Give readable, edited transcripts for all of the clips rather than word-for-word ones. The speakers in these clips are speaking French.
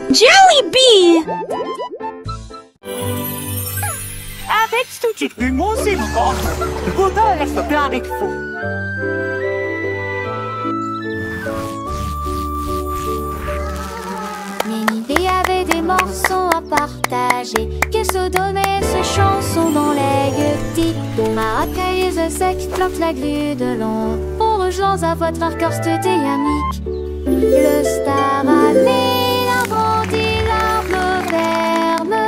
Jollibee! Aveți tu ce frumos e mâncat! Puterea să piare fu! Nénibé avait des morceaux à partager, que se donnait ses chansons dans les gueutis. Maracaille et sec flotte la grue de long, pour rejoindre à votre corste dynamique. Le star a mis la grandi l'arbre ferme,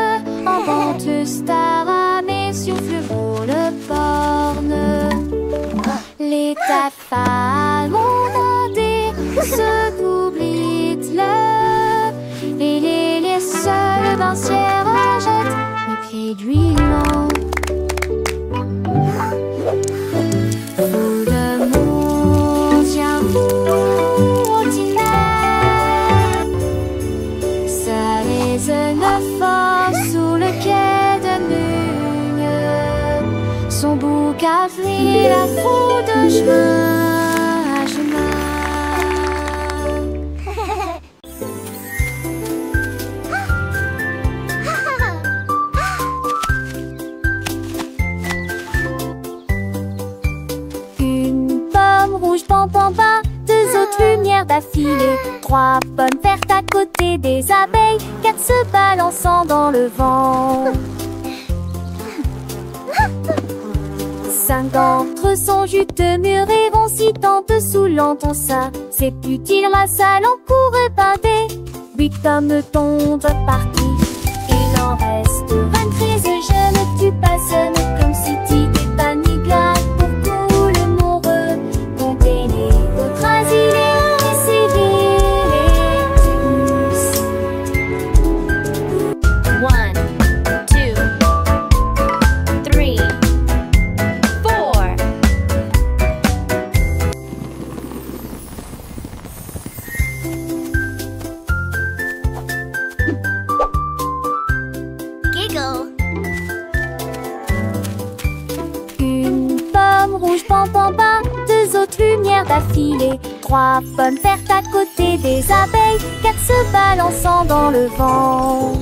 en vente star a mis souffle pour le porne. Les taffales ont demandé ce qu'oublie-t-le. Et les seuls bancières achètent les pieds d'huilant. Fou de monde, tiens vous ordinaire. Ça résonne fort sous le quai de Mugne. Son bouc a pris la foule de chemin à chemin. Deux autres lumières d'affilée, 3 pommes vertes à côté des abeilles, 4 se balançant dans le vent. 5 d'entre eux sont juteux, mûrs et vont si tant dessous l'entend ça. C'est utile la salle en cours et pâté. 8 hommes tombent partis. Il en reste 23, je ne tue pas seul comme si t'étais pas ni glace. D'affilée, 3 pommes vertes à côté des abeilles, 4 se balançant dans le vent.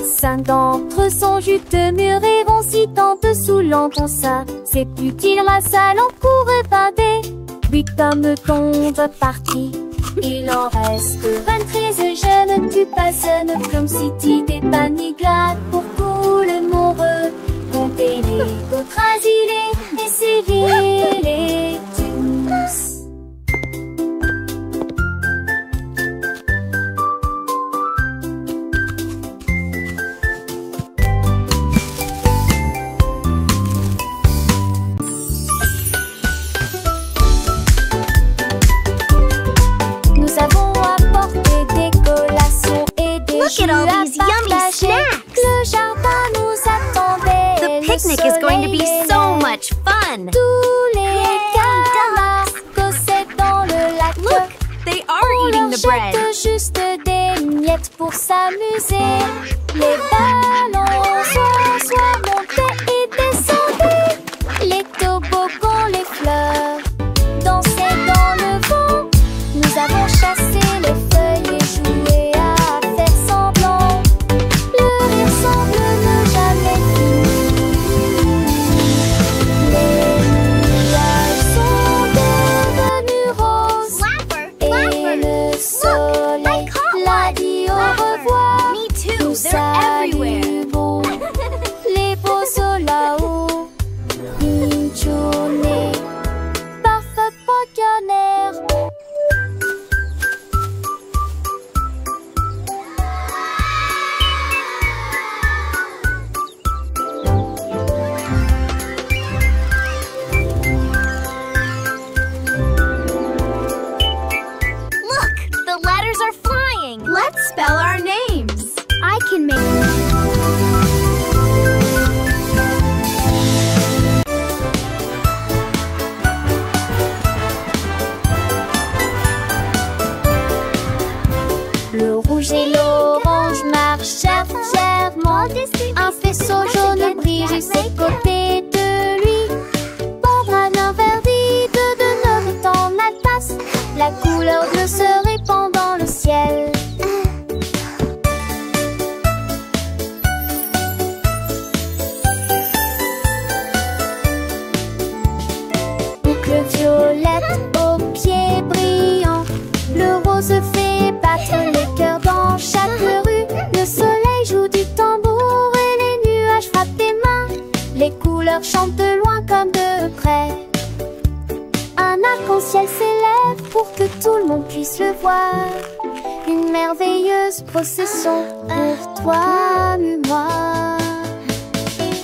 5 d'entre eux sont juteux, mûrs et vont si tant dessous l'entend ça. C'est utile la salle en cours et pâté. 8 hommes tombent partis. Il en reste 23, je ne tue pas seul comme si t'étais pas ni glade pour tout le monde. Comptez les autres asilés et civils tous. Nous avons apporté des collations et des jus à partager. Le jardin nous attendait. The picnic is going to be so much fun! Tous les camarades cossaient dans le lac. Look, they are eating the bread! On leur jette juste des miettes pour s'amuser. Les ballons soit montés et descendaient. Les toboggans, les fleurs dansaient dans le vent. Nous avons chassé les feuilles et joué à faire semblant. Le rire semble ne jamais finir. Les nuages sont devenus roses et le soleil l'a dit au revoir. Nous saluons beau les beaux sols là-haut. Une journée parfaite pour canard. Look, the letters are flying! Let's spell our names! I can make le rouge et l'orange marchèrent fièrement. Un faisceau jaune brille à ses côtés de lui. Pendre un vert vide de 9 temps la tasse. La couleur bleue se répand. au ciel s'élève pour que tout le monde puisse le voir. Une merveilleuse procession pour toi et moi.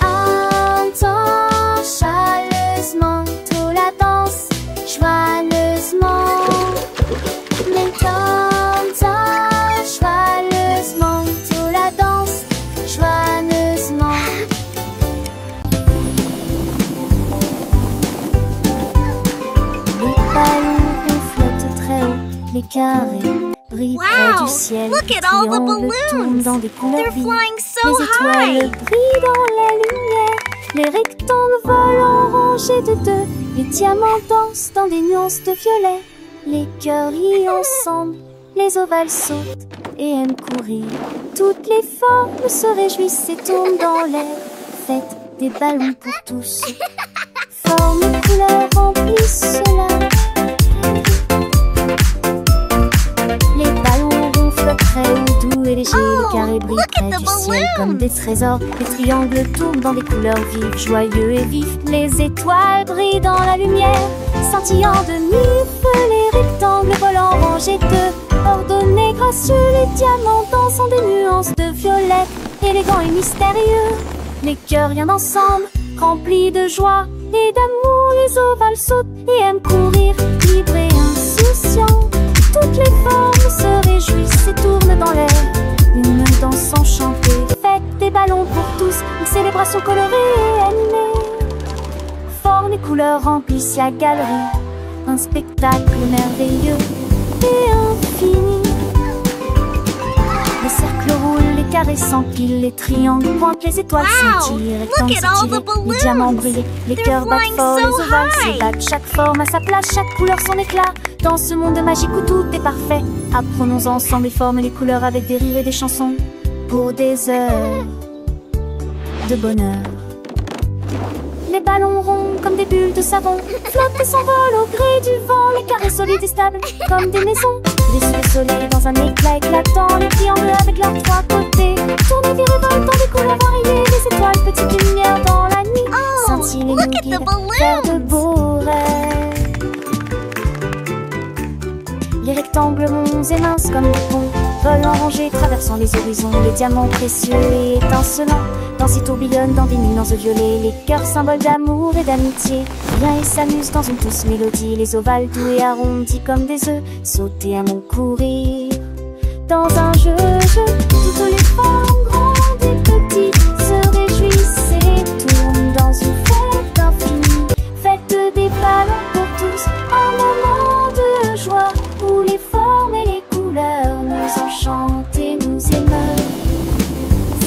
Entends chaleureusement toute la danse, joyeusement. Entends joyeusement toute la danse, joyeusement. Les ballons flottent très haut, les carrés brillent près du ciel. Look at all the Triangles tournent dans balloons. des couleurs They're vives. flying so Les étoiles high. brillent dans la lumière. Les rectangles volent en rangées de deux. Les diamants dansent dans des nuances de violet. Les cœurs rient ensemble. Les ovales sautent et aiment courir. Toutes les formes se réjouissent et tournent dans l'air. Faites des ballons pour tous. Formes et couleurs remplissent cela. Les ballons ronflent très haut, doux et légers. Les carrés brillent look at près the du ciel balloons. comme des trésors. Les triangles tournent dans des couleurs vives, joyeux et vifs. Les étoiles brillent dans la lumière, scintillant de mille feux. Les rectangles volent en rangées de ordonnés, gracieux. Les diamants dansent en des nuances de violet, élégants et mystérieux. Les cœurs viennent ensemble, remplis de joie et d'amour. Les ovales sautent et aiment courir, libres et insouciants. Toutes les formes se réjouissent et tournent dans l'air. Une danse enchantée, faites des ballons pour tous. Une célébration colorée et animée. Formes et couleurs remplissent la galerie. Un spectacle merveilleux et infini. Les cercles roulent, les carrés s'empilent, les triangles pointent, les étoiles Wow! scintillent, les Look rectangles at all the s'étirent, les balloons! diamants brillent, les They're cœurs battent flying fort, so les ovales high! s'ébattent, chaque forme à sa place, chaque couleur son éclat. Dans ce monde magique où tout est parfait, apprenons ensemble les formes et les couleurs avec des rires et des chansons pour des heures de bonheur. Les ballons ronds comme des bulles de savon flottent et s'envolent au gré du vent. Les carrés solides et stables comme des maisons. Les soleils dans un éclat éclatant. Les triangles avec leurs trois côtés tournent et virevoltent dans des couleurs variées. Les étoiles, petites lumières dans la nuit, scintillent et nous look at the guident vers de balloons. beaux rêves. Les rectangles monts et minces comme des ponts volent en rangées, traversant les horizons. Les diamants précieux et étincelants dansent et tourbillonnent dans des nuances de violet. Les cœurs symboles d'amour et d'amitié viennent et s'amusent dans une douce mélodie. Les ovales doux et arrondis comme des œufs sautent et aiment courir dans un jeu. Toutes les formes grandes et petites se réjouissent et tournent dans une fête infinie. Faites des ballons pour tous, un moment de joie où les formes et les couleurs nous enchantent et nous émeuvent.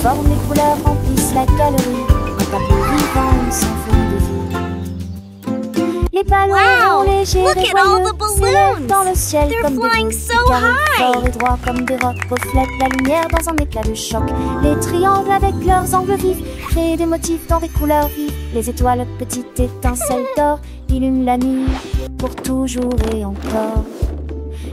Formes et couleurs remplissent la galerie, un tableau vivant sans fond de vie. Les ballons Wow! légers Look et at all joyeux the s'élèvent balloons. dans le ciel They're comme des flying boules. so Les carrés high. forts et droits comme des rocs reflètent la lumière dans un éclat de choc. Les triangles avec leurs angles vifs créent des motifs dans des couleurs vives. Les étoiles, petites étincelles d'or, illuminent la nuit pour toujours et encore.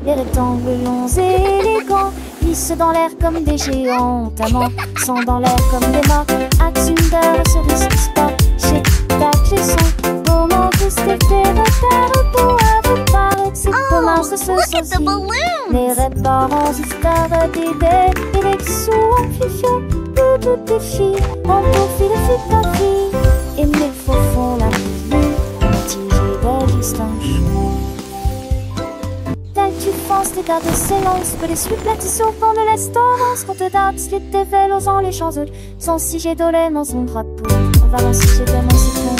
Les rectangles longs et élégants glissent dans l'air comme des géants. Amants sont dans l'air comme des morts. Axunder, cerise, sport, chez tac, les sons. Moment tous tes repères pour avoir paraître. C'est commun, ce Look at the sosie. balloons. Les réparants, histoires d'idées. Et les sous en fifion. Toutes tes filles, en profil de fille ta fille. Et mille faux font la nuit. Tigé d'existence. Tu penses les gardes s'élancent, que les suites platissent au fond de l'estorance. Quand te dates, les tévels osant les champs eux, sans si j'ai dolé dans son drapeau. On va lancer chez des mon citron.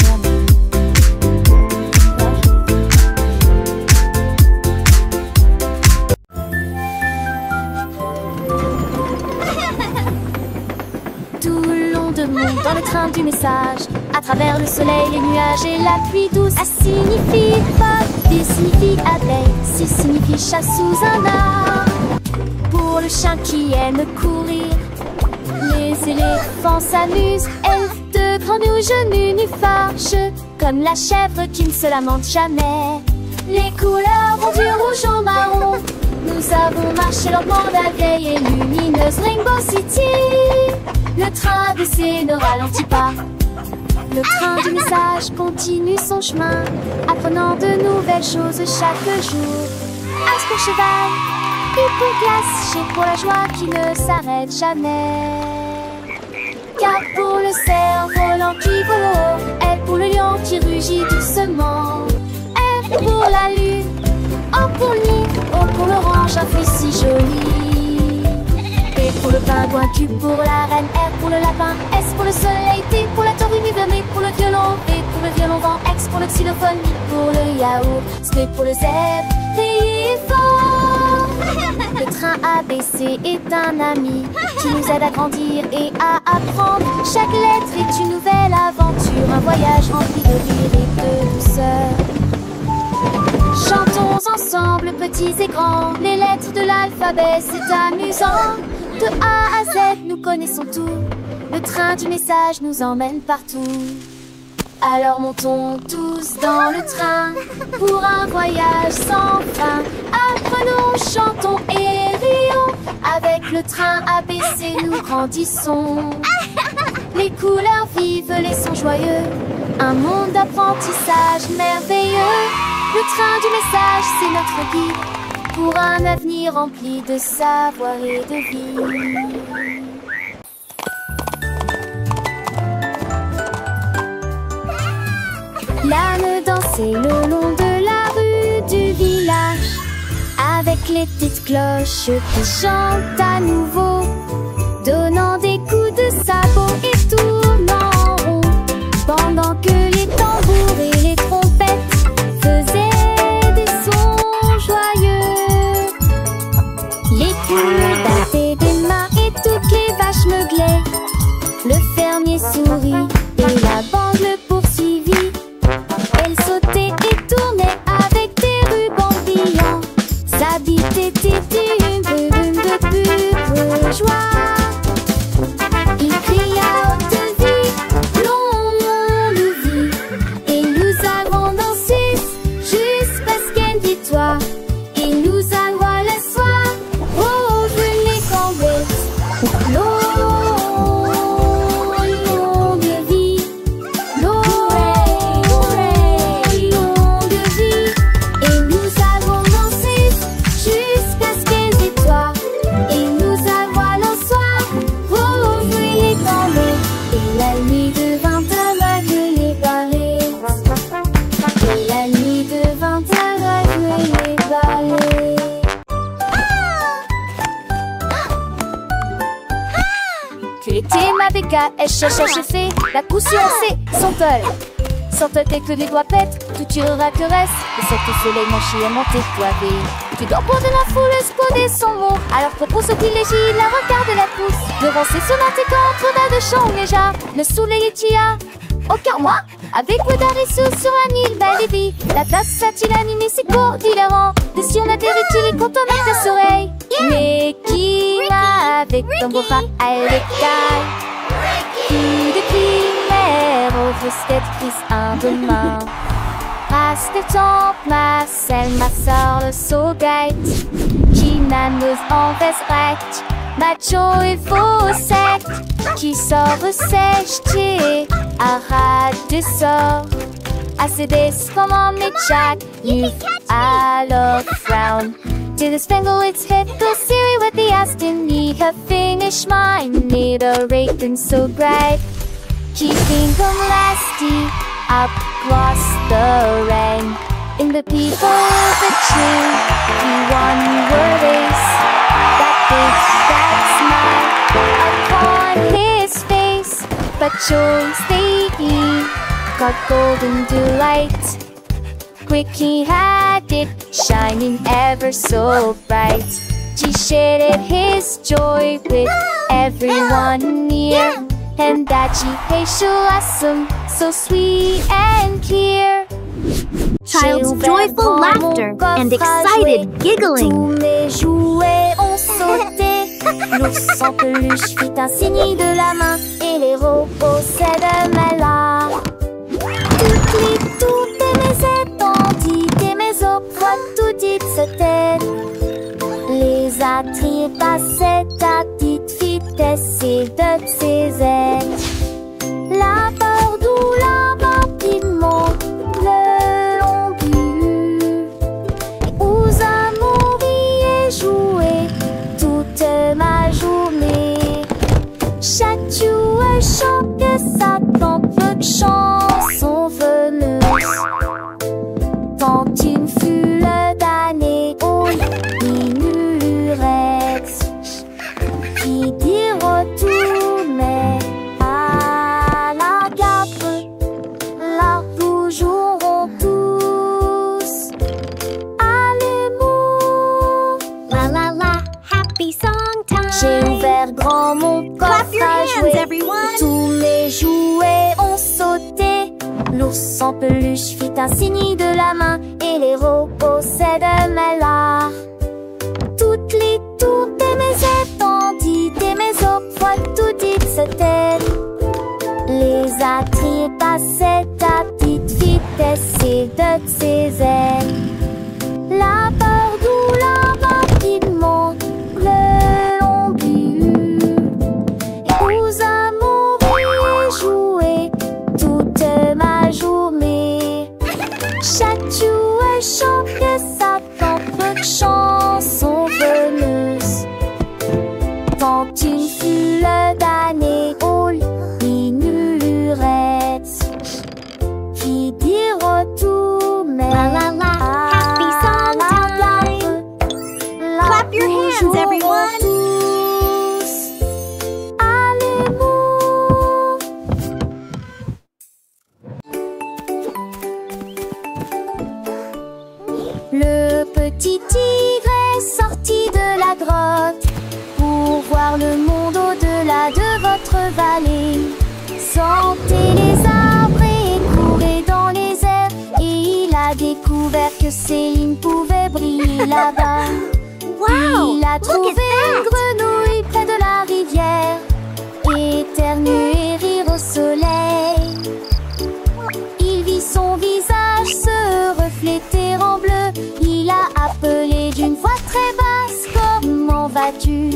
Tout le long de monde dans le train du message, à travers le soleil, les nuages et la pluie douce. A signifie pas, B signifie abeille, C signifie chat sous un arbre. Pour le chien qui aime courir, les éléphants s'amusent. Elfes de grands nus genoux nus fâcheux, comme la chèvre qui ne se lamente jamais. Les couleurs vont du rouge au marron. Nous avons marché lentement la vieille et lumineuse Rainbow City. Le train d'essai ne ralentit pas. Le train du message continue son chemin, apprenant de nouvelles choses chaque jour. As pour cheval, et pour glace, G pour la joie qui ne s'arrête jamais. K pour le cerf-volant qui vole haut, L pour le lion qui rugit doucement. F pour la lune, O pour le nid, O pour l'orange, un fruit si joli. P pour le pingouin, Q pour la reine, R pour le lapin, S pour le soleil, T pour la tortue, M pour le violon, V pour le violon vent, X pour le xylophone, I pour le yaourt, S pour le zèbre, riez fort. Le train ABC est un ami qui nous aide à grandir et à apprendre. Chaque lettre est une nouvelle aventure, un voyage rempli de rire et de douceur. Chantons ensemble, petits et grands, les lettres de l'alphabet, c'est amusant. De A à Z, nous connaissons tout. Le train du message nous emmène partout. Alors montons tous dans le train pour un voyage sans fin. Apprenons, chantons et rions. Avec le train ABC, nous grandissons. Les couleurs vives, les sons joyeux. Un monde d'apprentissage merveilleux. Le train du message, c'est notre guide pour un avenir rempli de savoir et de vie. L'âne dansait le long de la rue du village, avec les petites cloches qui chantent à nouveau, donnant des coups de sabot et tournant en rond, pendant que les tambours et les trompettes faisaient des sons joyeux. Les poules battaient des mains et toutes les vaches meuglaient. Le fermier sourit et la bande le poursuivit. Elle sautait et tournait avec des rubans brillants. Sa bite était une brume de pure joie. Il cria haute vie, longue vie, et nous avons dansé jusqu'à ce qu'elle victoire. Et nous avons le soir, oh, je les cambettes. Longue vie, fait la cousue assez sans tes que les doigts pètent, tout tirera que reste. Et cette soleil manché à monter poivé. Tu dors pour de la foule escodée son mot. Alors propose au privilégie la regarde la pousse. Devant ses sonnettes contre de chant déjà. Le soleil est a aucun moi. Avec Wedarisu sur un île belle et vie. La place a-t-il animé ses cours d'hilarant. De si on atterrit-il et quand on a ses oreilles. Mais qui m'a avec ton beau bras à l'écaille. Qui de primaire au restatrice un demain. Race de temps, Marcel, ma soeur, le saugate. Qui n'amuse en veste macho et faussette. Qui sort sèche, arrête de sort. Assez des comme en midjack, you alors frown. To the spangle its hit, the Siri with the Aston knee. Her finish mine, need a rating so bright. Keeping them lasty, across the rain. In the people of the tree, he won your race. That smile upon his face. But chose they got golden delight. Quick he had it, shining ever so bright. He shared his joy with everyone near. And that she awesome, so sweet and clear. Child's joyful laughter and excited giggling. Tous mes jouets ont sauté. L'ours en peluche fit un signe de la main. Et les robots s'aident là. Toutes mes étendues et mes opres, tout dites se tête. Les attire passaient à petite vitesse et de ses ailes. La bordure roula rapidement le long but. Et aux amours y ai joué toute ma journée. Chaque jouet chantait sa propre chanson veneuse. Tant une fut le damné au minurette, qui dit retournait à la gare. Là nous jouerons tous à l'amour. La la la, happy song time. J'ai ouvert grand mon coffre Clap your à hands, jouer. everyone. Tous mes jouets ont sauté. L'ours en peluche fit un signe de la main et les robots s'aident là. Toutes les tours et mes étendues et mes fois tout dites se taisent. Les attraits passaient à petite vitesse et de ses ailes. La peur doula rapidement le long but. Et aux amours y ai joué toute ma journée. Chaque jouet chantait sa propre chanson veneuse. Tant une fut le damné au minurette, qui dit retournait La la la, happy song time. Clap your hands, everyone. Tous à l'amour. Le petit tigre est sorti de la grotte pour voir le monde au-delà de votre vallée. Sentez les arbres et courez dans les airs. Et il a découvert que Céline pouvait briller là-bas. Wow, Il a look trouvé at that. une grenouille près de la rivière, éternuer et rire au soleil. Il vit son visage se refléter en bleu. Il a appelé d'une voix très basse: comment vas-tu?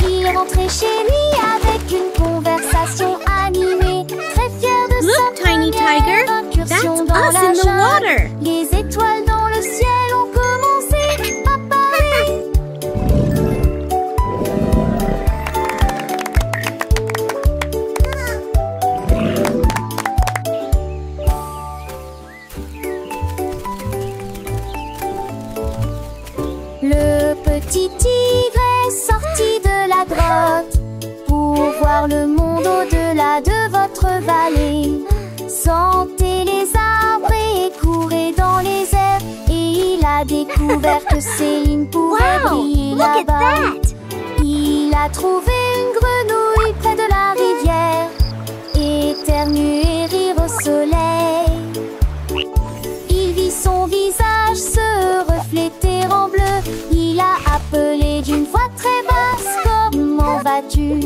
Il est rentré chez lui avec une conversation animée, très fier de Look, sa Tiny première Tiger, incursion that's dans us la in the jungle. water. Les étoiles dans le ciel ont commencé à parler. Le petit tigre est sorti de la grotte pour voir le monde au-delà de votre vallée. Sentez les arbres et courez dans les airs. Et il a découvert que Céline pouvait Wow, briller look at là-bas. that. Il a trouvé une grenouille près de la rivière, éternuer et rire au soleil. Il vit son visage se refléter en bleu. Il a appelé d'une voix très basse: comment vas-tu?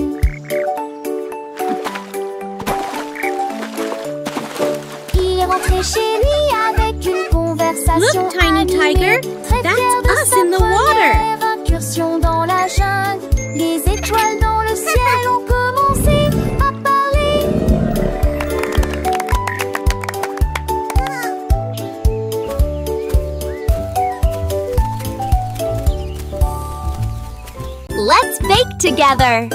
Il est rentré chez lui avec une conversation Look, Tiny animée, Tiger, très that's fier de us sa in the water. première incursion dans la jungle. Les étoiles dans le ciel ont commencé à parler. Let's bake together.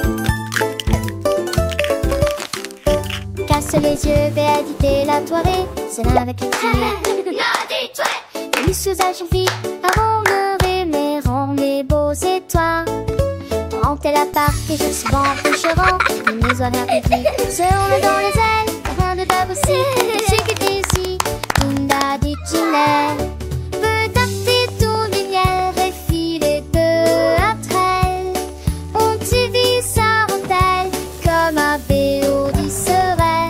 Casse les yeux, vais agiter la soirée. C'est là avec les les usages filles avant de rêver, rend les beaux étoiles. Rentez la part et je suis bon pêcherant. Les maisons appétit, se roule dans les ailes. Rien de pas possible, c'est que t'es ici. Linda dit Ginelle. Peut taper ton lumière et filer peu après elle. On t'y vit sa rondelle comme un vélo du serein.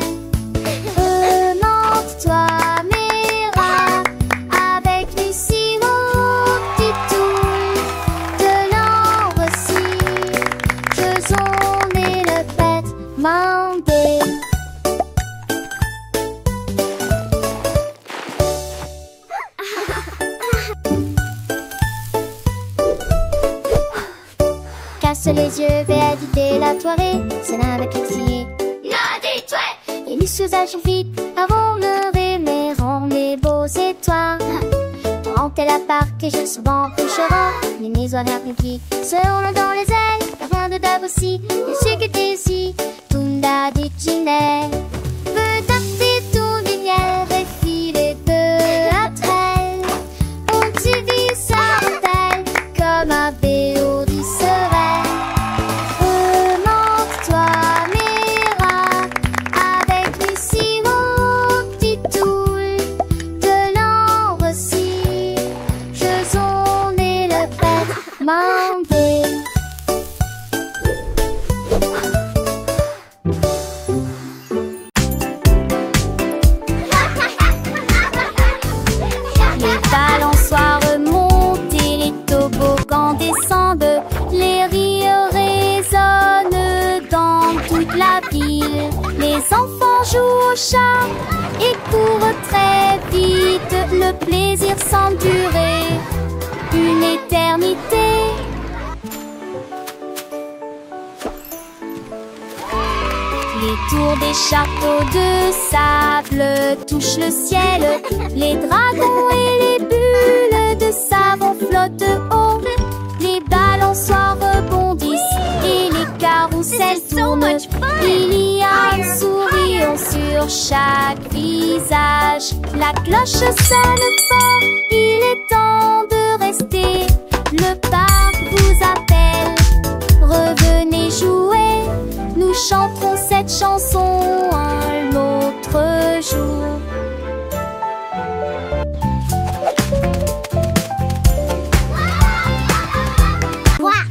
Remonte-toi, Mira, avec Lucie au petit tour de l'an aussi. Faisons et le fête mandé. les yeux, vais éviter la soirée. C'est là avec les filles. Et les usages vite avant le réveil, rend les beaux étoiles. Quand elle a parti, je souvent couchera. Les maisons républiques seront dans les ailes. Rien de d'ab aussi, et ce qui était ici, Tunda dit Ginelle. Veut taper tout lumière et filer peu à traîne. On t'y dit ça mortel, comme un béo du serein. Remonte-toi, Mira, avec mes sirops, petit toul, de l'ambre aussi. Je zone et le pète, m'en vais. Les balançoires remontent et les toboggans descendent. Les rires résonnent dans toute la ville. Les enfants jouent au chat et courent très vite. Le plaisir semble durer une éternité. Les tours des châteaux de sable touchent le ciel. Les dragons et les bulles de savon flottent haut. Les balançoires rebondissent et les carousels tournent. Il y a un sourire sur chaque visage. La cloche sonne fort, il est temps de rester. Le parc vous appelle, revenez jouer. Nous chanterons cette chanson un autre jour.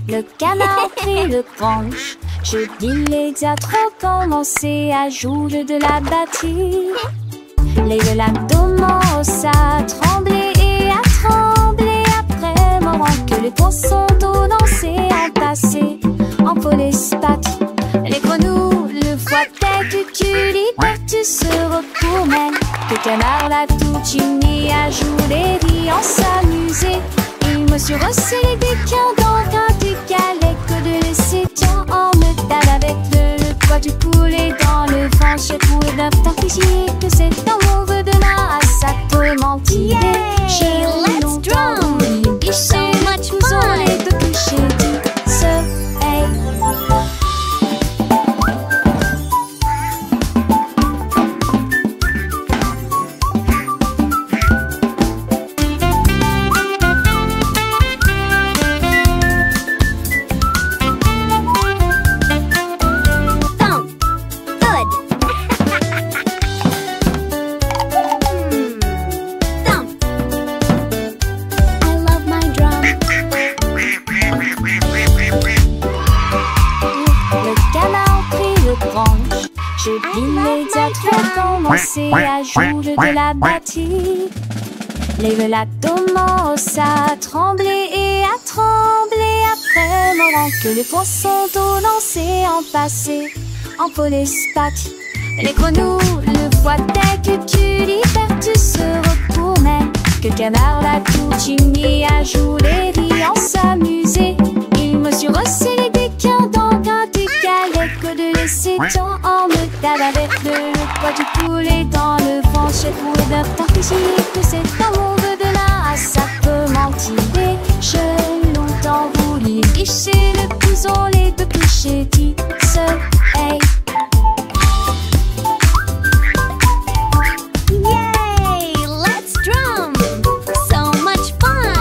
Le canard prit le branche. Je dis les diatres ont commencé à jouer de la batterie. Les lacs commencent à trembler et à trembler après moment que les poissons d'eau dansaient en passé en police patrie. Les grenouilles, le foie tête, tu se retournent. Le canard l'a tout uni à jouer et en s'amuser. Il me suis resserré des quins dans du calais que de laisser tiens en métal avec le poids du poulet dans le vent. J'ai trouvé d'un t'infliger que c'est dans mon vœu de là à ça te mentir. Yay! Let's drum! So much fun! Et de coucher du soleil. Commencer à jouer de la batterie. Les velates commencent à trembler et à trembler après moment que les poissons d'eau dansaient en passé en police patrie. Les grenouilles, le foie tête, tu se retournent. Que le canard l'a tout uni à jouer et en s'amuser. Il me suis resserré des quins dans un du calais que de laisser tant en métal avec le poids du poulet dans le vent. J'ai trouvé d'un t'infliger que c'est dans mon vœu de là à ça peut mentir. J'ai longtemps voulu licher le couson, les deux couchers du soleil. Yay! Let's drum! So much fun!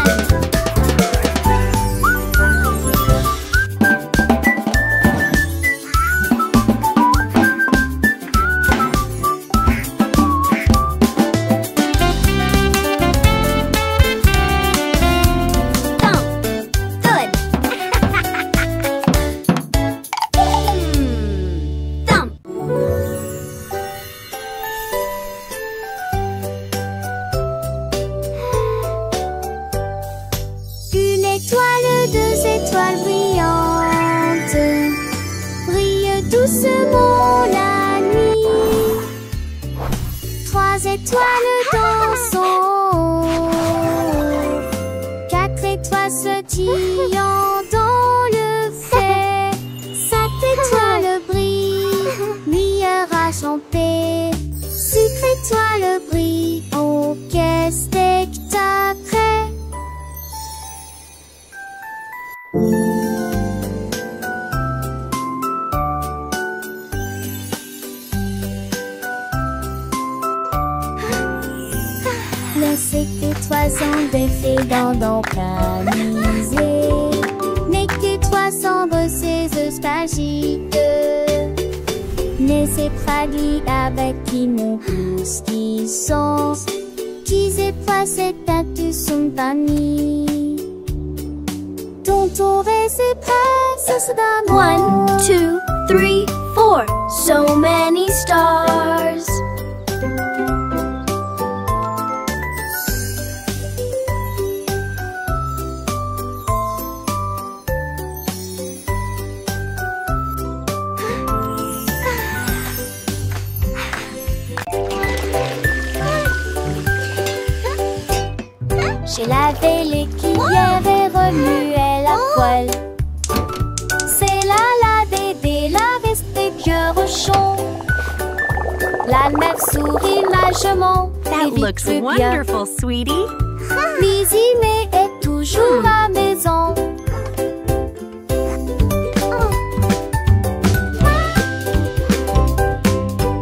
doucement la nuit. 3 étoiles dans son haut, 4 étoiles sautillant dans le ciel. chanter. Sucre-toi le bruit, oh qu'est-ce que t'as prêt? Laissez tes toisons défaites dans camisé. N'est que toi sans bosser spagique. Laissez pragli avec qui mon pouce qui sont. Qui c'est pas cette tatu son pani. Ton tour et c'est prêt, ça se donne. 1, 2, 3, 4. So many stars. J'ai lavé les cuillères et remué la poêle. C'est la Dédé, la veste des vieux rochons. La mère sourit majement. That looks wonderful, sweetie. Lizzie est toujours à la maison.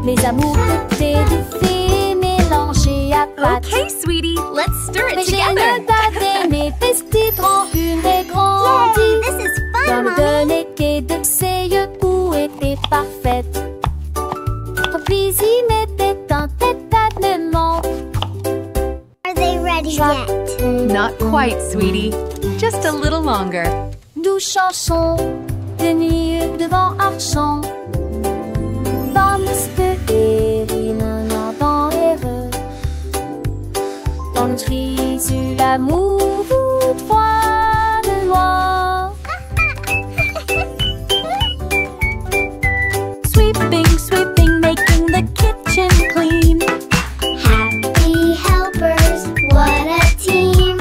Les amours de thé du thé mélangés à pâte. Okay, sweetie, let's stir it Mais j'ai together. le date mes petites rend une et grandie. This is fun, Dans Mommy. de l'été de ses yeux où était parfaite. Lizzie m'était en tête tellement. Are they ready yet? Not quite, sweetie. Just a little longer. Douce chanson de nuit devant un champ. Dans de Erin, dans heureux. Dans le tri sur l'amour, vous trois de loin. Sweeping, sweeping, making the kitchen clean. Happy helpers, what a team.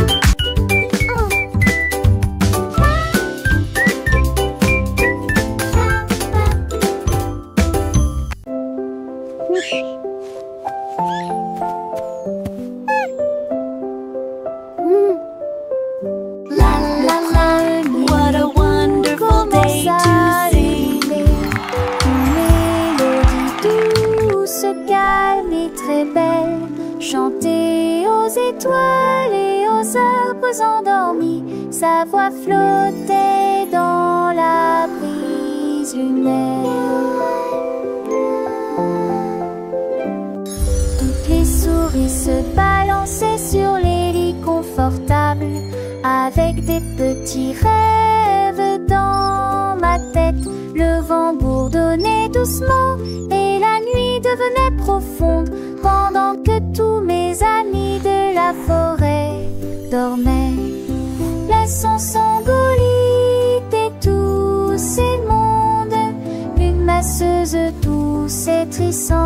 La la la, What a wonderful day to sing. Une mélodie douce, calme et très belle. Chanter aux étoiles et aux arbres endormis. Sa voix flottait dans la brise lunaire. Toutes les souris se balançaient sur les lits confortables. Avec des petits rêves dans ma tête. Le vent bourdonnait doucement et la nuit devenait profonde. Pendant que tous mes amis de la forêt dormaient. Laissons s'engolit et tous ces mondes. Une masseuse douce et trissante.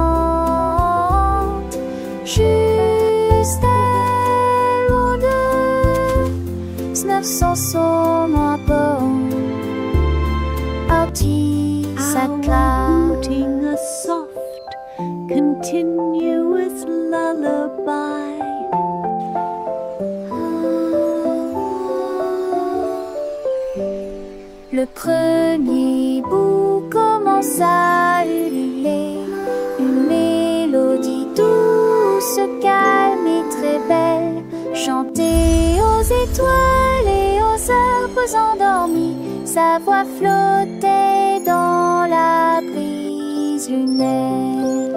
Juste elle ou deux. 900 sont moins bon. Artie s'acclame. Fluting a soft, continuous lullaby. Le premier bout commence à ululer. Une mélodie douce, calme et très belle. Chantée aux étoiles et aux arbres endormis. Sa voix flottait dans la brise lunaire.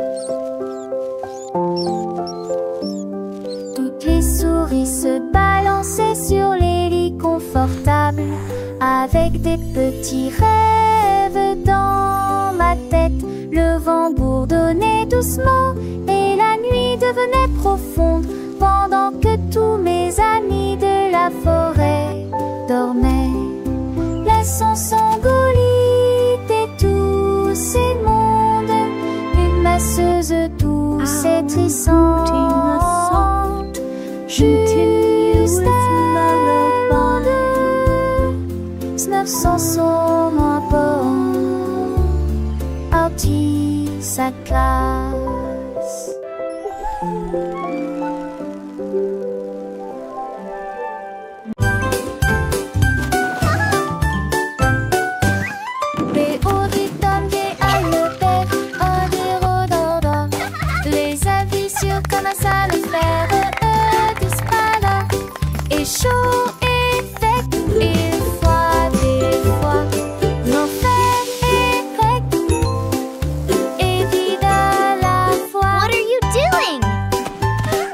Toutes les souris se balançaient sur les lits confortables. Avec des petits rêves dans ma tête. Le vent bourdonnait doucement et la nuit devenait profonde. Pendant que tous mes amis de la forêt dormaient. Laissons s'engolit et tous ces mondes. Une masseuse douce et trissante. Juste elle ou deux. 900 sont moins bons. Artie sa classe. Comme ça le faire, disent pas là. Et chaud et sec, et froid des fois. L'enfer est grec et vide à la fois. What are you doing?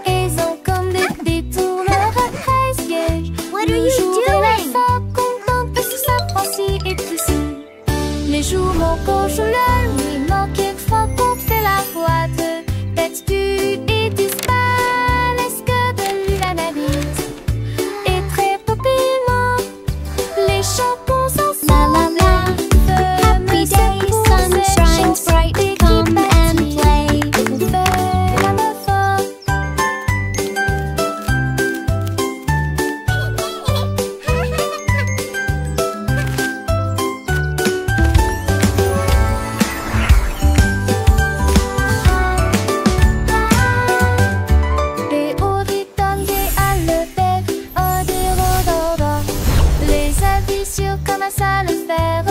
Ils ont comme des détourneurs à 13 pièges. What are you doing? Contente parce que ça prend ci et tout ci. Les jours mon coche la nuit, manque quelquefois qu'on fait la boîte. D'habitude et disparaissent que de l'analyse. Et très populaire, les chansons sont La la la. Happy day, sun shines bright. Come and play. Comme ça le faire,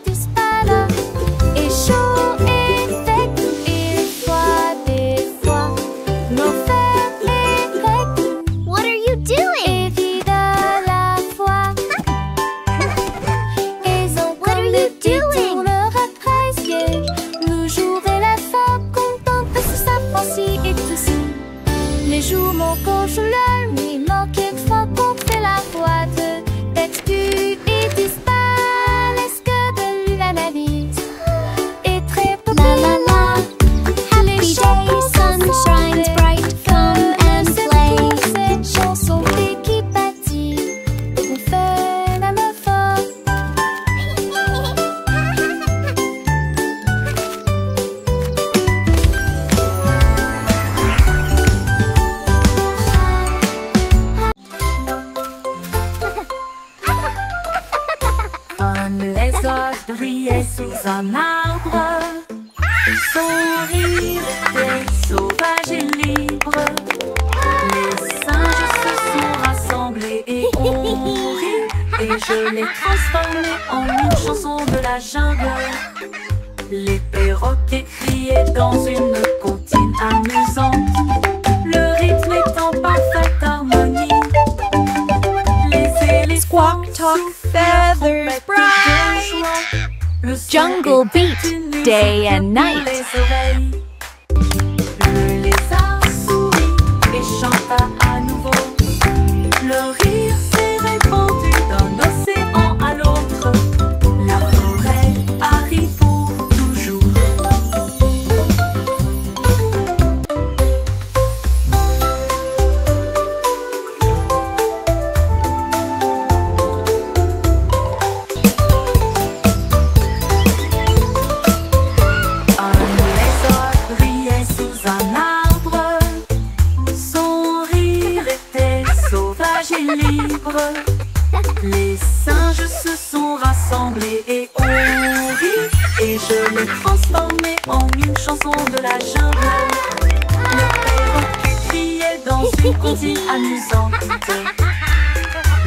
disent pas là. Et chaud et sec, et froid des fois. L'enfer est grec What are you doing? et vide à la fois. Ils ont What are comme you des doing? détourneurs à 13 pièges. Le jour et la fin, contente parce que ça prend ci et tout ci. Les jours mon coche la nuit, manque quelquefois qu'on fait la boîte. D'habitude et disparaissent que de l'analyse. Et très La la la. Happy day, sun shines bright. Come and play. Cette chanson qui bâtit, on fait la main forte. Comme les oies brillaient sous un arbre, son rire était sauvage et libre. Les singes se sont rassemblés et ont ri, et je l'ai transformé en une chanson de la jungle. Les perroquets criaient dans une comptine amusante, le rythme est en parfaite harmonie. Les éléphants Squawk, talk, feathers, bright. Jungle beat, day and night. Le lézard sourit et chanta à nouveau. Le rire s'est répandu d'un océan à l'autre. La forêt arrive pour toujours. Les singes se sont rassemblés et ont ri, et je l'ai transformé en une chanson de la jungle. Le perroquet criait dans une comptine amusante,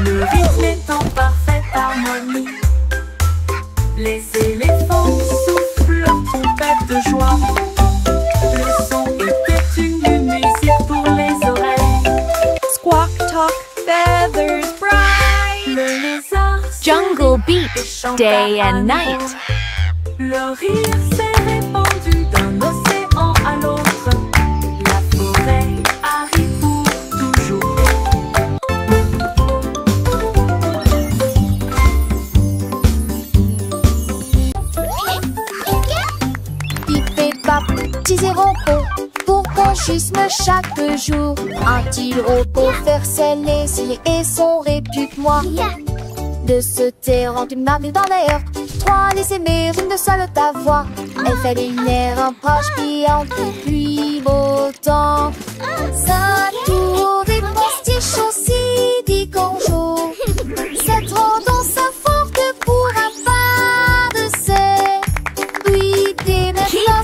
le rythme est en parfaite harmonie. Les éléphants soufflent leur trompette de joie. Le son était une musique pour les oreilles. Squawk, talk, feathers, bright. Le lézard Jungle beat, chanta day à and nouveau. night. Le rire s'est répandu d'un océan à l'autre. La forêt arrive pour toujours. Pip et pap, petits et repos, pour qu'on schisme chaque jour. Un-t-il repos faire sceller s'il et son répute-moi. De se taire en une marée dans l'air, trois les aimer, une seule ta voix. Elle fait lumière, un proche brillant depuis beau temps. Ça tour des postiches aussi dit bonjour. Cette tendance forte pour un pas de ses. Oui, dès maintenant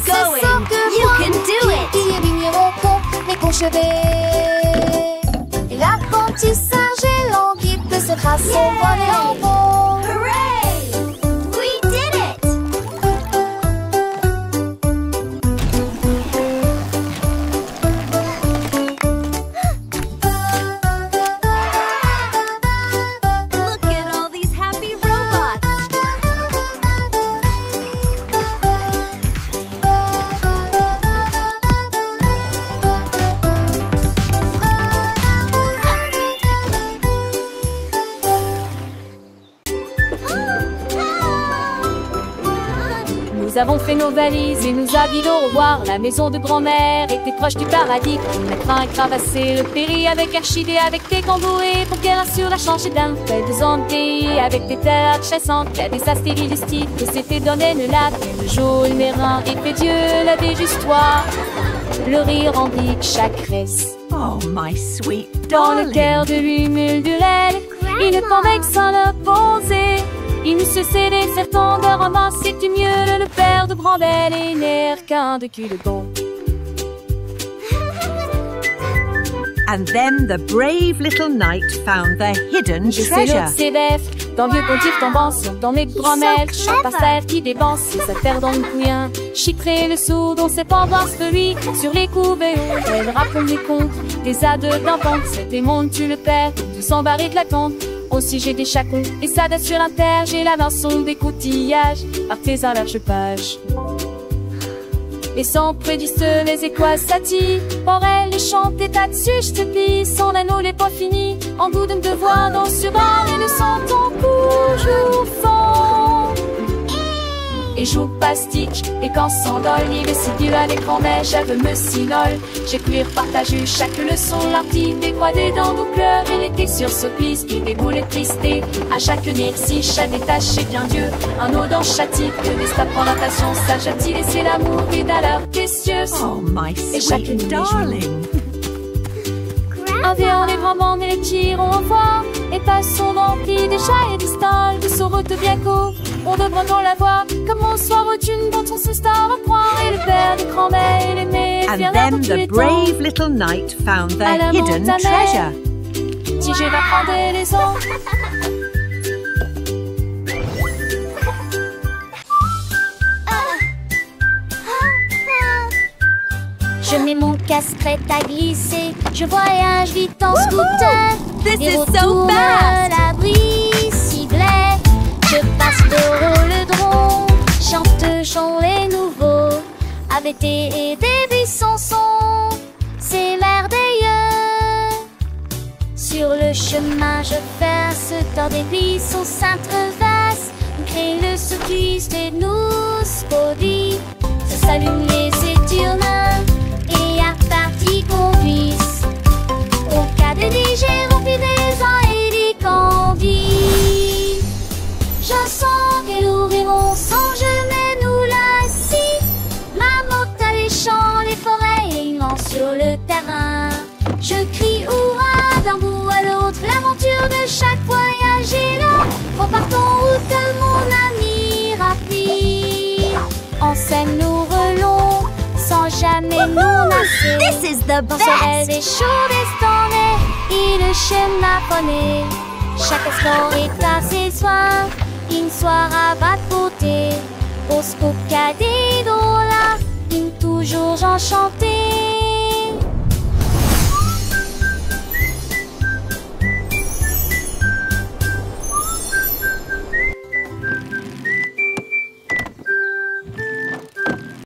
chevet. L'apprentissage est lent, qui peut se tracer son bonnet en bon. Hooray! We did it! Look at all these happy robots! Nous avons fait nos valises et nous habillons au revoir. La maison de grand-mère était proche du paradis. La crin est cravassée, le péri avec Archidée, avec des cambourés pour qu'elle assure la changer d'un fait de zandé, avec des terres chassantes, il y a des astéries du style que s'était donné le lac. Le jaune l'airain et fait Dieu l'avait juste toi. Le rire remplit chaque reste. Oh, my sweet Dans le darling. cœur de lui murmurait une convexe sans l'opposé. Il ne se cédait certain de ramasser du mieux le père de Brandel et n'air qu'un de cul de bon. And then the brave little knight found the hidden Je sais treasure. l'autre ses bêtes, dans vieux pontifs tombant sur dans mes grand-mères, chante par terre qui dépense ses affaires dans le couillin. Chitré le sourd dont ses pendances de lui, sur les couvées où elle raconte des contes, des ades d'enfants, cet démon tue le père, tout s'embarrer de la compte. Aussi j'ai des chacons et ça date sur un terre, j'ai la main son des coutillages, artisan large page. Et sans prédisent les écoises satis, pour elle les chanter là-dessus, je te plie, son anneau n'est pas fini, en goût de me devoir dans sur bord et le senton toujours fond. Et joue pastique, et quand s'endole, il est si dur à l'écran, mais j'avais me sinole. J'ai cuir partagé chaque leçon, l'artiste des croix des dents, nos pleurs, et l'été sur ce piste, qui déboule et tristé. À chaque si chaque détaché bien Dieu, un eau dans châtie, que des stapes en natation, sage a-t-il laissé l'amour, et d'ailleurs, précieux. Oh, my Et chaque sweet nuit, darling. Un vieux les grands et les tirons au fort, et passons remplis des chats et des stalles, de route bien court. On devrait dans la voir, comme on soit retune dont on se star à croire, et le père des grands-mères et les mères. And then the brave little knight found the À la hidden montagne. treasure. Si je vais prendre les ans. Je mets mon casque prêt à glisser. Je voyage vite en scooter. This Et is so retourne fast! la bicyclette. Je passe le rôle chante chant les nouveaux. AVT et des buissons sont, c'est merveilleux. Sur le chemin, je passe dans des buissons s'entrevassent. Crée le cycliste et nous spodie. Se s'allument les éturnins et à partie qu'on puisse. Au cas de DG rempli des ans et des candies. Je sens qu'elle ouvrir mon sang, je mets nous là si. Ma moto à les champs, les forêts et une lance sur le terrain. Je crie hurrah d'un bout à l'autre, l'aventure de chaque voyage est là. Repartons route mon ami rapide. En scène nous relons, sans jamais nous lasser. This is the Dans ce rêve best! des chauds destins et le schéma poney. Chaque sport est à ses soins, une soirée va de beauté. Au scoop cadet là, une toujours enchanté.